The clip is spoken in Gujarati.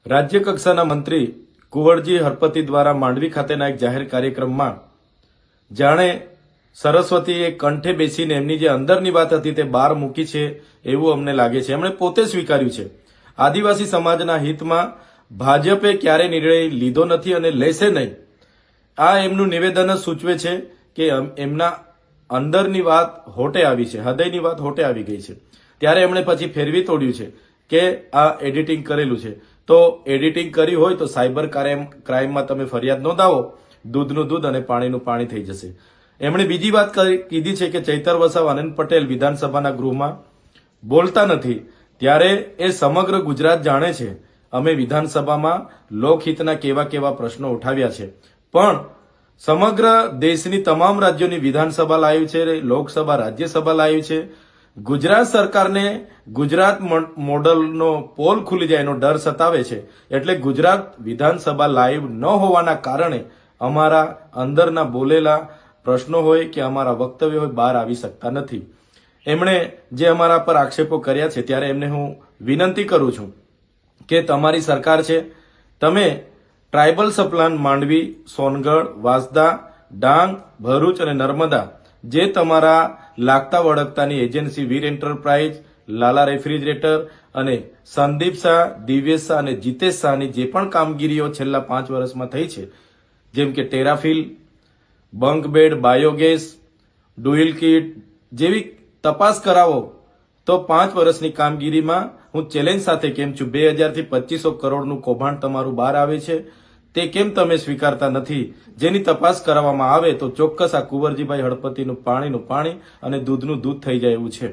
રાજ્ય કક્ષાના મંત્રી કુંવરજી હરપતિ દ્વારા માંડવી ખાતેના એક જાહેર કાર્યક્રમમાં જાણે સરસ્વતીએ કંઠે બેસીને એમની જે અંદરની વાત હતી તે બહાર મૂકી છે એવું અમને લાગે છે. એમણે પોતે સ્વીકાર્યું છે આદિવાસી સમાજના હિતમાં ભાજપે ક્યારે નિર્ણય લીધો નથી અને લેશે નહીં. આ એમનું નિવેદન જ સૂચવે છે કે એમના અંદરની વાત હોટે આવી છે, હૃદયની વાત હોટે આવી ગઈ છે. ત્યારે એમણે પછી ફેરવી તોડ્યું છે કે આ એડિટિંગ કરેલું છે. તો એડિટિંગ કરી હોય તો સાયબર ક્રાઇમમાં તમે ફરિયાદ નોંધાવો, દૂધનું દૂધ અને પાણીનું પાણી થઈ જશે. એમણે બીજી વાત કીધી છે કે ચૈતર વસાવા આનંદ પટેલ વિધાનસભાના ગૃહમાં બોલતા નથી, ત્યારે એ સમગ્ર ગુજરાત જાણે છે અમે વિધાનસભામાં લોકહિતના કેવા કેવા પ્રશ્નો ઉઠાવ્યા છે. પણ સમગ્ર દેશની તમામ રાજ્યોની વિધાનસભા લાવી છે, લોકસભા રાજ્યસભા લાવી છે. ગુજરાત સરકારને ગુજરાત મોડલનો પોલ ખુલી જાય એનો ડર સતાવે છે. એટલે ગુજરાત વિધાનસભા લાઈવ ન હોવાના કારણે અમારા અંદરના બોલેલા પ્રશ્નો હોય કે અમારા વક્તવ્ય હોય બહાર આવી શકતા નથી. એમણે જે અમારા પર આક્ષેપો કર્યા છે ત્યારે એમને હું વિનંતી કરું છું કે તમારી સરકાર છે, તમે ટ્રાઇબલ સપ્લાન માંડવી, સોનગઢ, વાંસદા, ડાંગ, ભરૂચ અને નર્મદા જે તમારા લાગતા વળગતાની એજન્સી વીર એન્ટરપ્રાઇઝ, લાલા રેફ્રિજરેટર અને સંદીપ શાહ, દિવ્યેશ શાહ અને જીતેશ શાહની જે પણ કામગીરીઓ છેલ્લા 5 વર્ષમાં થઈ છે, જેમ કે ટેરાફિલ, બંક બેડ, બાયોગેસ, ડુઇલ કિટ જેવી તપાસ કરાવો તો 5 વર્ષની કામગીરીમાં હું ચેલેન્જ સાથે કેમ છું 2000 થી 2500 કરોડનું કૌભાંડ તમારું બહાર આવે છે. તે કેમ તમે સ્વીકારતા નથી? જેની તપાસ કરવામાં આવે તો ચોક્કસ આ કુંવરજીભાઈ હળપતિનું પાણીનું પાણી અને દૂધનું દૂધ થઈ જાય એવું છે.